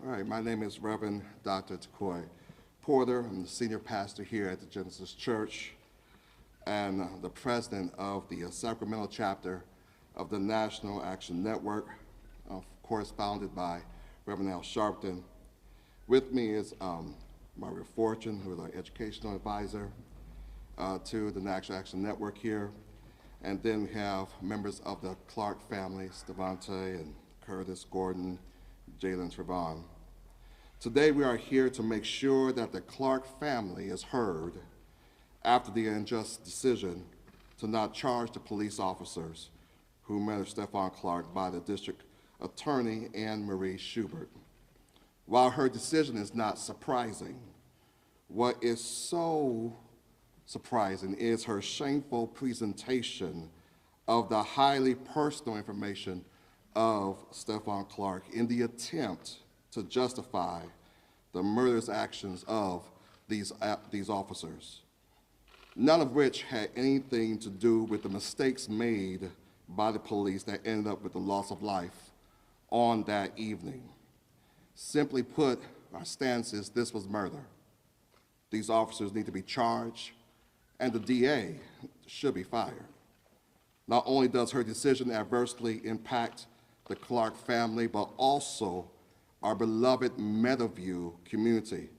All right, my name is Reverend Dr. Takoy Porter. I'm the senior pastor here at the Genesis Church and the president of the Sacramento chapter of the National Action Network, of course founded by Reverend Al Sharpton. With me is Maria Fortune, who is our educational advisor to the National Action Network here. And then we have members of the Clark family, Stephon and Curtis, Gordon, Jalen, Trevon. Today we are here to make sure that the Clark family is heard after the unjust decision to not charge the police officers who murdered Stephon Clark by the District Attorney Anne Marie Schubert. While her decision is not surprising, what is so surprising is her shameful presentation of the highly personal information of Stephon Clark in the attempt to justify the murderous actions of these officers, none of which had anything to do with the mistakes made by the police that ended up with the loss of life on that evening. Simply put, our stance is this was murder. These officers need to be charged, and the DA should be fired. Not only does her decision adversely impact the Clark family, but also our beloved Meadowview community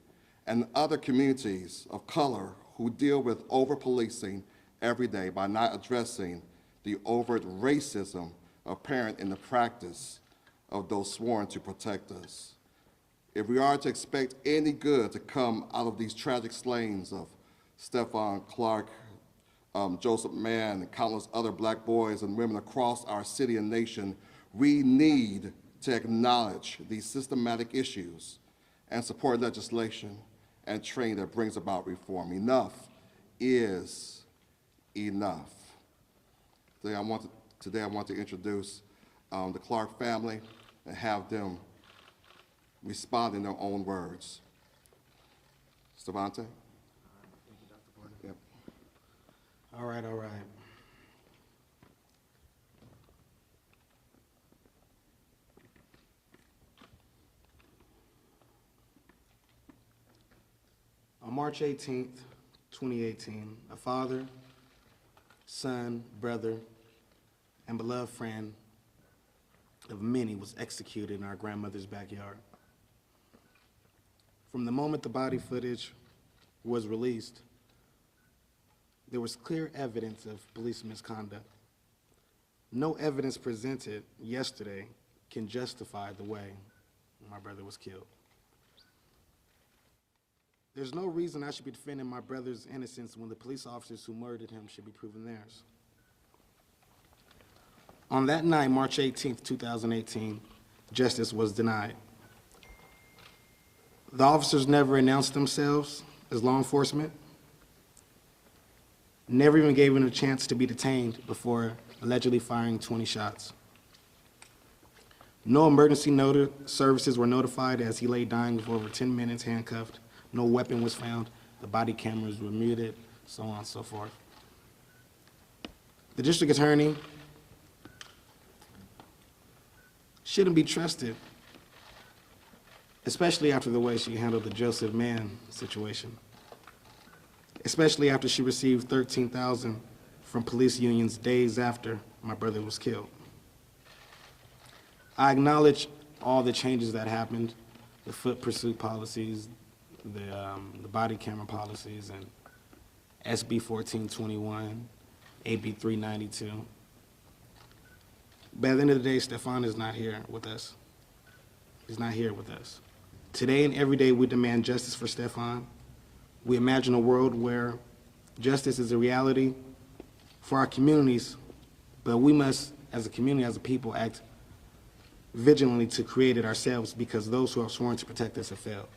and other communities of color who deal with over-policing every day by not addressing the overt racism apparent in the practice of those sworn to protect us. If we are to expect any good to come out of these tragic slayings of Stephon Clark, Joseph Mann, and countless other black boys and women across our city and nation, we need to acknowledge these systematic issues and support legislation and training that brings about reform. Enough is enough. Today I want to introduce the Clark family and have them respond in their own words. Stephon? Thank you, Dr. Porter. Yep. All right. On March 18th, 2018, a father, son, brother, and beloved friend of many was executed in our grandmother's backyard. From the moment the body footage was released, there was clear evidence of police misconduct. No evidence presented yesterday can justify the way my brother was killed. There's no reason I should be defending my brother's innocence when the police officers who murdered him should be proving theirs. On that night, March 18th, 2018, justice was denied. The officers never announced themselves as law enforcement, never even gave him a chance to be detained before allegedly firing 20 shots. No emergency services were notified as he lay dying for over 10 minutes handcuffed. No weapon was found. The body cameras were muted, so on and so forth. The district attorney shouldn't be trusted, especially after the way she handled the Joseph Mann situation, especially after she received $13,000 from police unions days after my brother was killed. I acknowledge all the changes that happened, the foot pursuit policies, the body camera policies, and SB 1421, AB 392. But at the end of the day, Stephon is not here with us. He's not here with us. Today and every day, we demand justice for Stephon. We imagine a world where justice is a reality for our communities, but we must, as a community, as a people, act vigilantly to create it ourselves because those who have sworn to protect us have failed.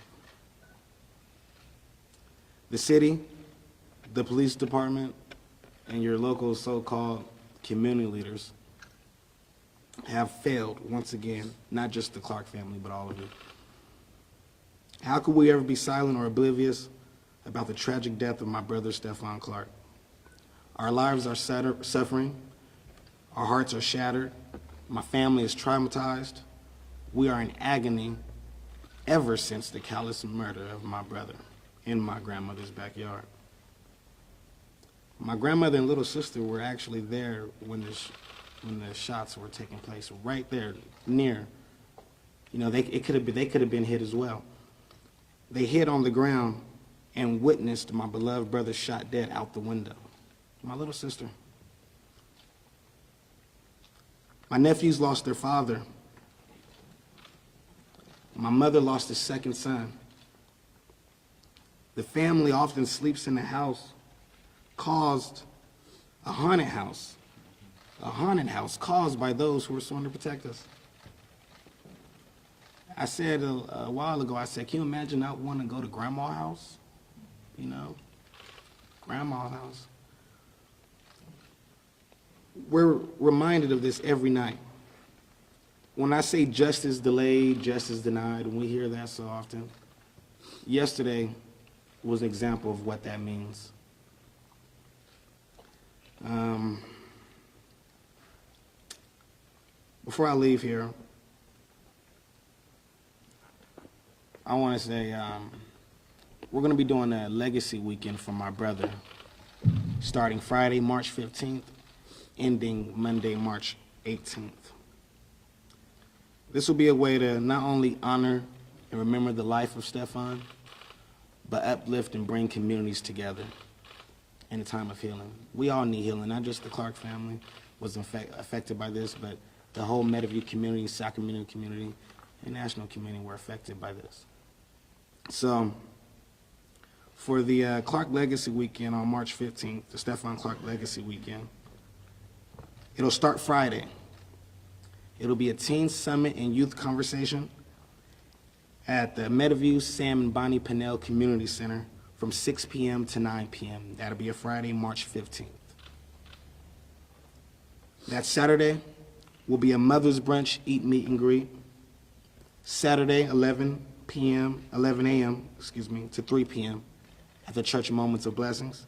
The city, the police department, and your local so-called community leaders have failed once again, not just the Clark family, but all of you. How could we ever be silent or oblivious about the tragic death of my brother, Stephon Clark? Our lives are suffering, our hearts are shattered, my family is traumatized, we are in agony, ever since the callous murder of my brother in my grandmother's backyard. My grandmother and little sister were actually there when the shots were taking place, right there, near. You know, they could have been hit as well. They hid on the ground and witnessed my beloved brother shot dead out the window. My little sister. My nephews lost their father. My mother lost his second son. The family often sleeps in a house caused a haunted house caused by those who are sworn to protect us. I said a while ago, I said, can you imagine not wanting to go to grandma's house? You know, grandma's house. We're reminded of this every night. When I say justice delayed, justice denied, and we hear that so often, yesterday was an example of what that means. Before I leave here, I want to say we're going to be doing a legacy weekend for my brother, starting Friday, March 15th, ending Monday, March 18th. This will be a way to not only honor and remember the life of Stephon, but uplift and bring communities together in a time of healing. We all need healing, not just the Clark family was affected by this, but the whole Meadowview community, Sacramento community, and national community were affected by this. So, for the Clark Legacy Weekend on March 15th, the Stephon Clark Legacy Weekend, it'll start Friday. It'll be a teen summit and youth conversation at the Meadowview Sam and Bonnie Pinnell Community Center from 6 p.m. to 9 p.m. That'll be a Friday, March 15th. That Saturday will be a Mother's Brunch Eat, Meet, and Greet. Saturday, 11 a.m., to 3 p.m. at the Church of Moments of Blessings.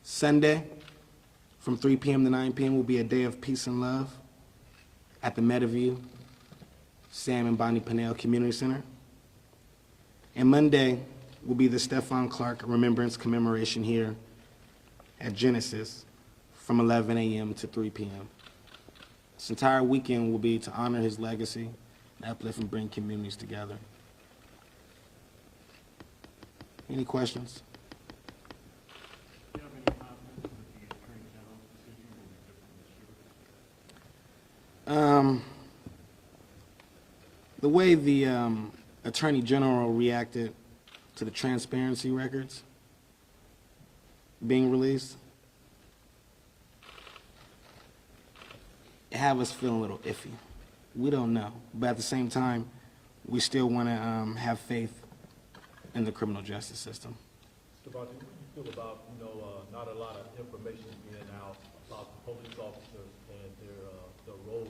Sunday, from 3 p.m. to 9 p.m. will be a day of peace and love at the Meadowview Sam and Bonnie Pinnell Community Center. And Monday will be the Stephon Clark Remembrance Commemoration here at Genesis from 11 a.m. to 3 p.m. This entire weekend will be to honor his legacy and uplift and bring communities together. Any questions? Do you have any confidence that the Attorney General's decision will be different this year? The way the Attorney General reacted to the transparency records being released, it have us feeling a little iffy. We don't know, but at the same time, we still want to have faith in the criminal justice system. Mr. Barton, what do you feel about, not a lot of information being out about the police officers and their role?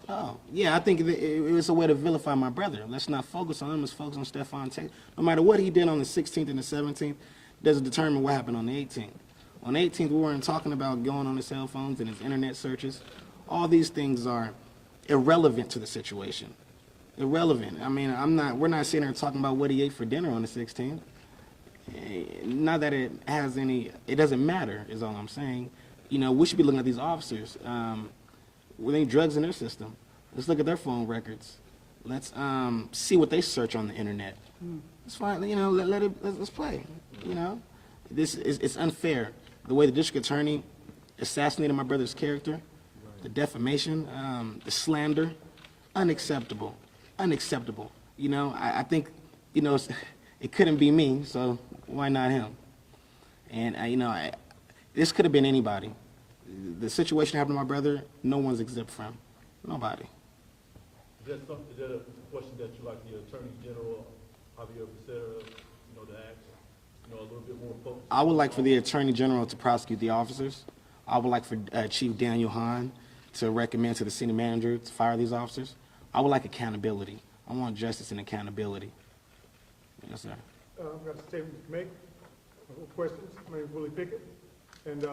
Oh, yeah, I think it was a way to vilify my brother. Let's not focus on him, let's focus on Stephon Taylor. No matter what he did on the 16th and the 17th, doesn't determine what happened on the 18th. On the 18th, we weren't talking about going on his cell phones and his internet searches. All these things are irrelevant to the situation. Irrelevant. I mean, we're not sitting here talking about what he ate for dinner on the 16th. Not that it doesn't matter, is all I'm saying. We should be looking at these officers. With any drugs in their system, let's look at their phone records. Let's see what they search on the internet. It's fine, let's play. It's unfair. The way the district attorney assassinated my brother's character, the defamation, the slander, unacceptable. Unacceptable. I think, it couldn't be me, so why not him? And, this could have been anybody. The situation happened to my brother, no one's exempt from. Nobody. Is that a question that you like the Attorney General, Javier Becerra, to ask, a little bit more focused? I would like for the Attorney General to prosecute the officers. I would like for Chief Daniel Hahn to recommend to the city manager to fire these officers. I would like accountability. I want justice and accountability. Yes, sir. I've got a statement to make, questions. My name is Willie Pickett, and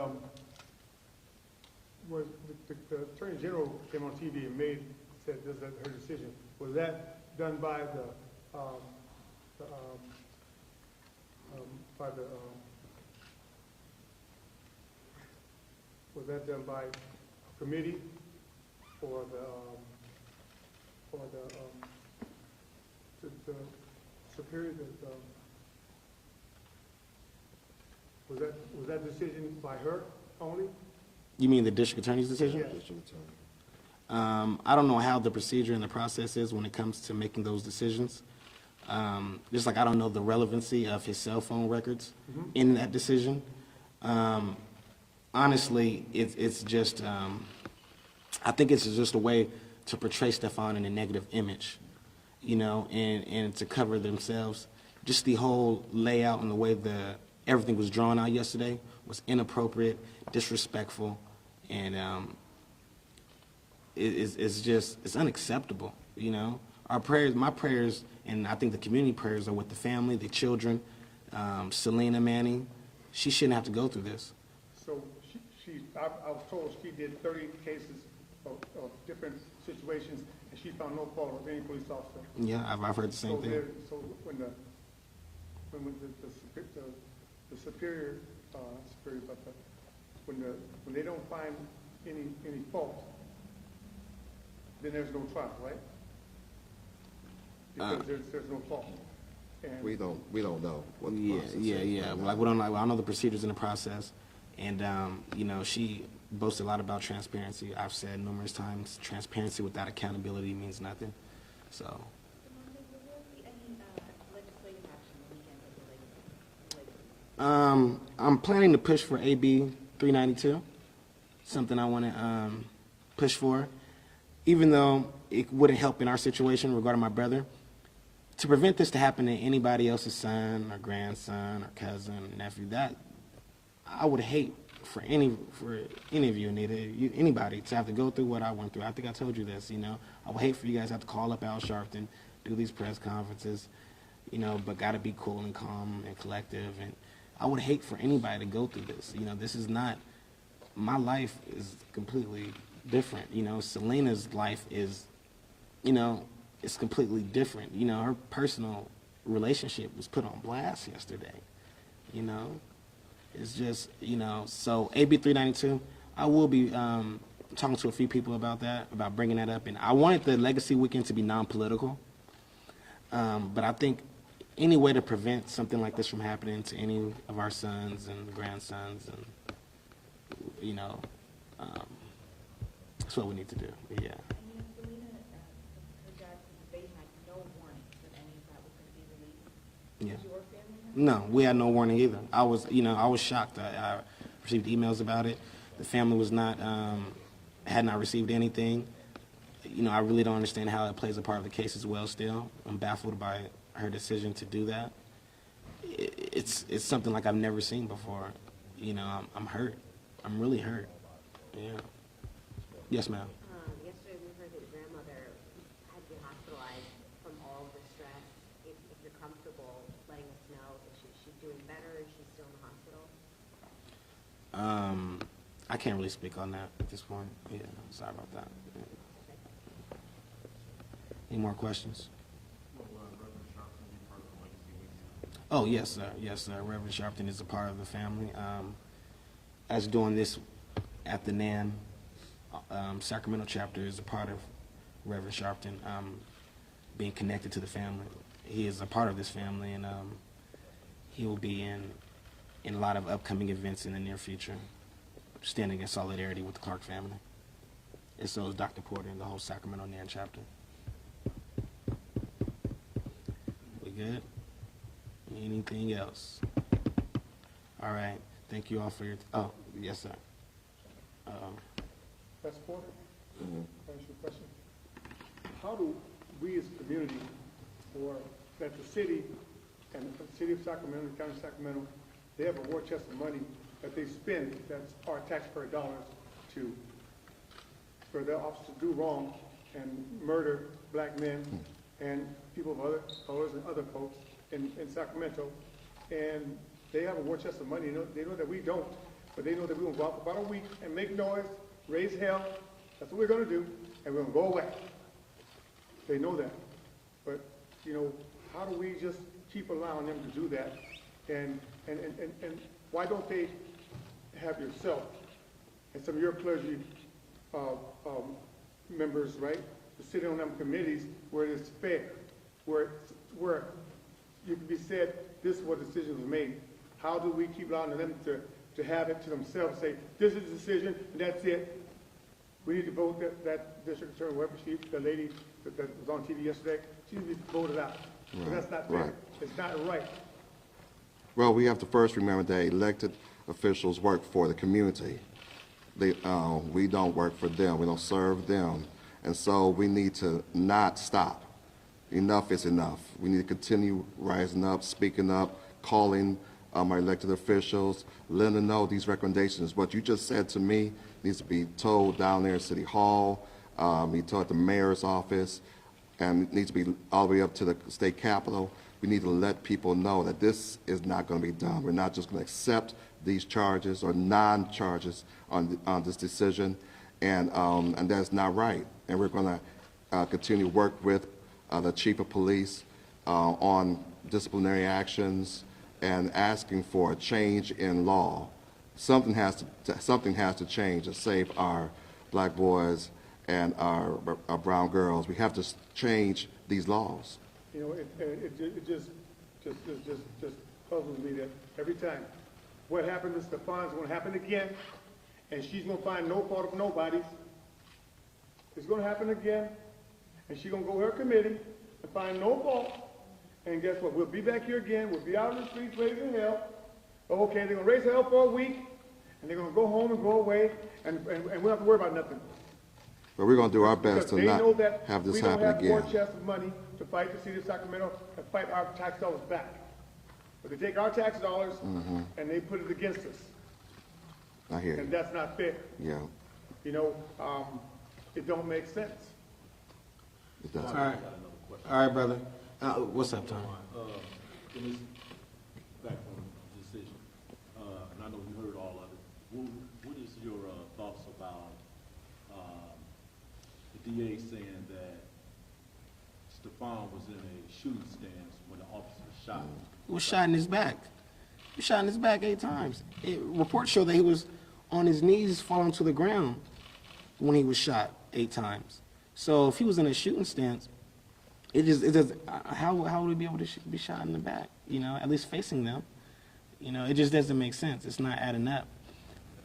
was the Attorney General came on TV and said that her decision. Was that done by the the, by the, was that done by committee or the superior, was that decision by her only? You mean the district attorney's decision? Yes. District Attorney. I don't know how the procedure and the process is when it comes to making those decisions. Just like I don't know the relevancy of his cell phone records in that decision. Honestly, it's just, I think it's just a way to portray Stephon in a negative image, you know, and to cover themselves. Just the whole layout and the way everything was drawn out yesterday was inappropriate, disrespectful, and it's unacceptable, you know. Our prayers, my prayers, and I think the community prayers are with the family, the children. Selena Manning, she shouldn't have to go through this. So I was told she did 30 cases of different situations, and she found no fault with any police officer. Yeah, I've heard the same thing. So when the superior, but when they don't find any fault, then there's no trial, right? Because there's no fault. And We don't know what the Yeah, process yeah, is yeah. right Like, now. I know the procedures in the process, and you know, she boasts a lot about transparency. I've said numerous times, transparency without accountability means nothing. So, Will there be any legislative action the weekend of the legislature? I'm planning to push for AB 392, something I want to push for, even though it wouldn't help in our situation regarding my brother. To prevent this to happen to anybody else's son or grandson or cousin or nephew, that I would hate for any of you, Anita, anybody to have to go through what I went through. I think I told you this, you know. I would hate for you guys to have to call up Al Sharpton, do these press conferences, you know, but got to be cool and calm and collective. And I would hate for anybody to go through this. You know, this is not, my life is completely different. You know, Selena's life is, you know, it's completely different. You know, her personal relationship was put on blast yesterday, you know. It's just, you know, so AB 392, I will be talking to a few people about that, about bringing that up. And I wanted the Legacy Weekend to be non-political, but I think any way to prevent something like this from happening to any of our sons and grandsons, and, you know, that's what we need to do, yeah. I mean, Selena, her dad, they had no warning that any of that was going to be released. Yeah. Did your family know? No, we had no warning either. I was shocked. I received emails about it. The family was not, had not received anything. You know, I really don't understand how it plays a part of the case as well still. I'm baffled by her decision to do that. It's something like I've never seen before. You know, I'm hurt. I'm really hurt. Yeah. Yes, ma'am. Yesterday, we heard that your grandmother had been hospitalized from all the stress. If you're comfortable letting us know if she's doing better, if she's still in the hospital. I can't really speak on that at this point. Yeah, sorry about that. Yeah. Any more questions? Reverend Sharpton be part of the Legacy Weekend? Oh, yes, sir. Yes, sir. Reverend Sharpton is a part of the family. As doing this at the NAN Sacramento chapter is a part of Reverend Sharpton being connected to the family. He is a part of this family, and he will be in a lot of upcoming events in the near future, standing in solidarity with the Clark family. And so is Dr. Porter and the whole Sacramento NAN chapter. We good? Anything else? All right. Thank you all for your, oh, yes, sir. That's Porter? Can I ask you a question? How do we as a community, or that the city and the city of Sacramento, the county of Sacramento, they have a war chest of money that they spend, that's our taxpayer dollars, for their officers to do wrong and murder black men and people of other colors and other folks in Sacramento, and they have a war chest of money. They know that we don't, but they know that we will go out for about a week and make noise, raise hell. That's what we're going to do, and we're going to go away. They know that. But, you know, how do we just keep allowing them to do that? And why don't they have yourself and some of your clergy members, right, to sit on them committees where it's fair, where you can be said, this is what decision was made. How do we keep allowing them to have it to themselves, say, this is the decision, and that's it? We need to vote that district attorney, whoever the lady that was on TV yesterday, she needs to be voted out. But that's not fair. Right. It's not right. Well, we have to first remember that elected officials work for the community. We don't work for them. We don't serve them. And so we need to not stop. Enough is enough. We need to continue rising up, speaking up, calling our elected officials, letting them know these recommendations. What you just said to me needs to be told down there in City Hall, be told at the mayor's office, and it needs to be all the way up to the state capitol. We need to let people know that this is not going to be done. We're not just going to accept these charges or non-charges on this decision, and that's not right. And we're going to continue to work with the chief of police on disciplinary actions and asking for a change in law. Something has to change to save our black boys and our brown girls. We have to change these laws. You know, it just puzzles me that every time what happened to Stephon is going to happen again, and she's going to find no fault of nobody's. It's going to happen again, and she's going to go to her committee and find no fault. And guess what? We'll be back here again. We'll be out in the streets raising hell. Okay, they're going to raise hell for a week, and they're going to go home and go away, and we don't have to worry about nothing. But we're going to do our best Because to they know not that have this we don't happen have again. war chest of money to fight the city of Sacramento and fight our tax dollars back. But they take our tax dollars and they put it against us. I hear And you. that's not fair. Yeah, You know, it don't make sense. it does. All right. All right, brother. What's up, Tom? In this, back on the decision, and I know you heard all of it, what is your thoughts about the DA saying that Stephon was in a shooting stance when the officer shot him? He was shot in his back. He was shot in his back 8 times. Reports show that he was on his knees falling to the ground when he was shot 8 times. So if he was in a shooting stance, how would he be able to be shot in the back? You know, at least facing them. You know, it just doesn't make sense. It's not adding up.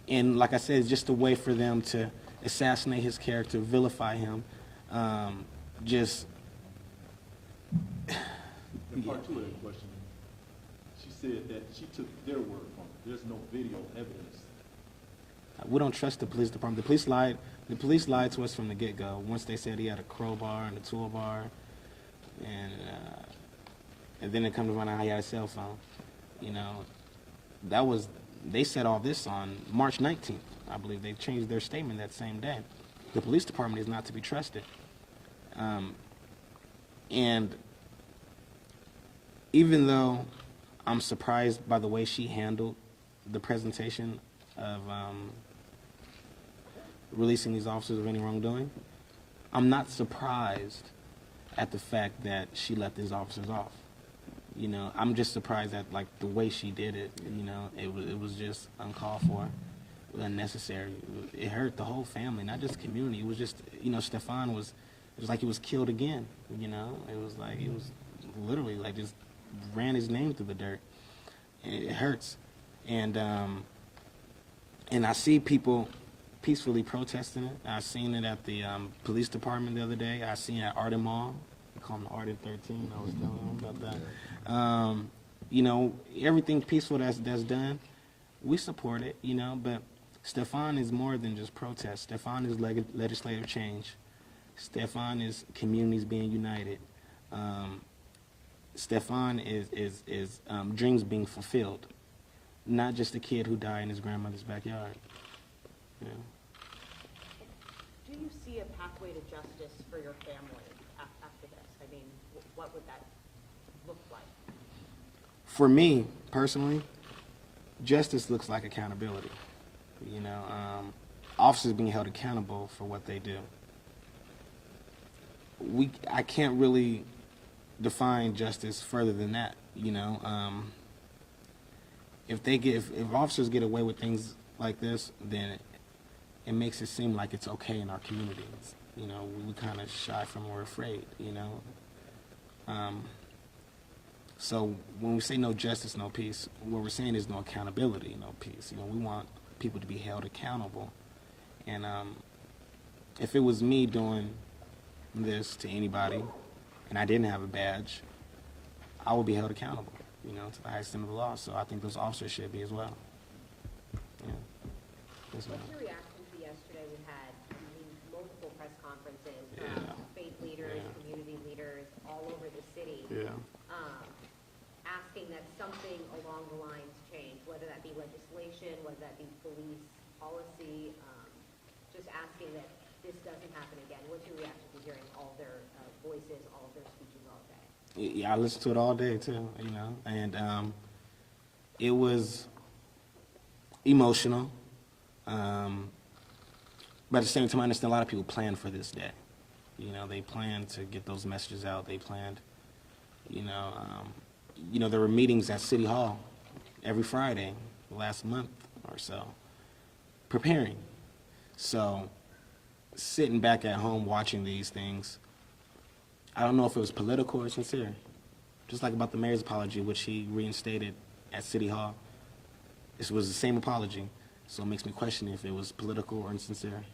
And like I said, it's just a way for them to assassinate his character, vilify him. And part two of that question, she said that she took their word from it. There's no video evidence. We don't trust the police department. The police lied to us from the get-go. Once they said he had a crowbar and a toolbar, and then it come to find out he had a cell phone. You know, they said all this on March 19th. I believe they changed their statement that same day. The police department is not to be trusted. And even though I'm surprised by the way she handled the presentation of releasing these officers of any wrongdoing, I'm not surprised at the fact that she let these officers off. You know, I'm just surprised at like the way she did it. You know, it was just uncalled for, unnecessary. It hurt the whole family, not just the community. It was just, you know, Stephon it was like he was killed again. You know, it was like he was literally like just ran his name through the dirt. It hurts, and I see people peacefully protesting it. I seen it at the police department the other day. I seen it at Arden Mall. They call him Arden 13. I was telling them about that. You know, everything peaceful that's done, we support it. You know, but Stephon is more than just protest. Stephon is legislative change. Stephon is communities being united. Stephon is dreams being fulfilled, not just a kid who died in his grandmother's backyard. Yeah. Do you see a pathway to justice for your family after this? I mean, what would that look like? For me, personally, justice looks like accountability. You know, officers being held accountable for what they do. I can't really define justice further than that. If officers get away with things like this, then it makes it seem like it's okay in our communities. We kind of shy from, we're afraid. So when we say no justice, no peace, what we're saying is no accountability, no peace. We want people to be held accountable. And if it was me doing this to anybody and I didn't have a badge, I would be held accountable, to the highest extent of the law. So I think those officers should be as well. Yeah. Yes, ma'am. What's your reaction to yesterday? We had multiple press conferences from Yeah. faith leaders, Yeah. community leaders all over the city. Yeah. Asking that something along the lines change, whether that be legislation, whether that be police policy, just asking that this doesn't happen again. What's your reaction to hearing all their voices, all of their speeches all day? Yeah, I listened to it all day too, and it was emotional. But at the same time, I understand a lot of people planned for this day. They planned to get those messages out. They planned, there were meetings at City Hall every Friday, last month or so, preparing. So, sitting back at home watching these things, I don't know if it was political or sincere. Just like about the mayor's apology, which he reinstated at City Hall. This was the same apology, so it makes me question if it was political or insincere.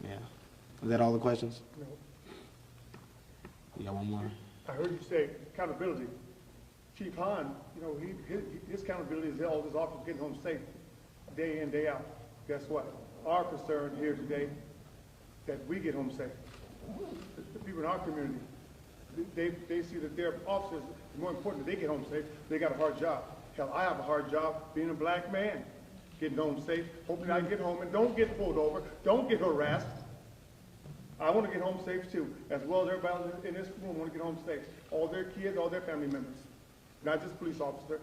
Yeah. Is that all the questions? No. You got one more? I heard you say accountability. Chief Hahn, his accountability is all his officers getting home safe, day in, day out. Guess what? Our concern here today, that we get home safe. The people in our community, they see that their officers, it's more important that they get home safe. They got a hard job. Hell, I have a hard job being a black man, getting home safe, hoping I get home and don't get pulled over, don't get harassed. I want to get home safe too, as well as everybody in this room want to get home safe. All their kids, all their family members, not just police officer.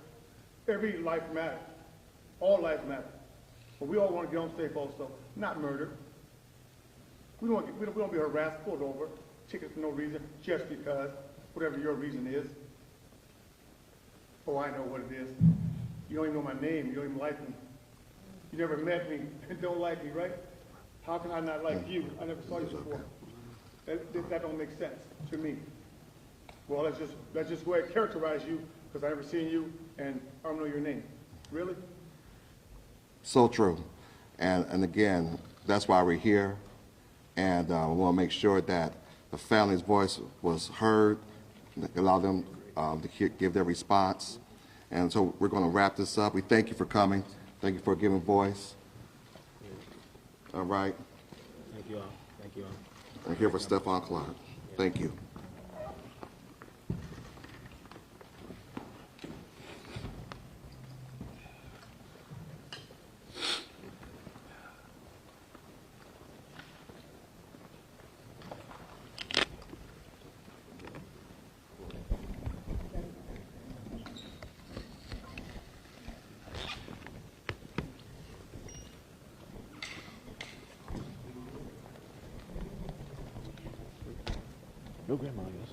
Every life matters. All lives matter. But we all want to get home safe also, not murder. We don't be harassed, pulled over, tickets for no reason, just because, whatever your reason is. Oh, I know what it is. You don't even know my name. You don't even like me. You never met me and don't like me, right? How can I not like you? I never saw you before. That don't make sense to me. Well, let's just go ahead and characterize you, because I never seen you and I don't know your name. Really? So true. And again, that's why we're here. And we want to make sure that the family's voice was heard, allow them to give their response. And so we're going to wrap this up. We thank you for coming. Thank you for giving voice. All right. Thank you all. Thank you all. I'm here for Stephon Clark. Thank you. Your grandma, yes.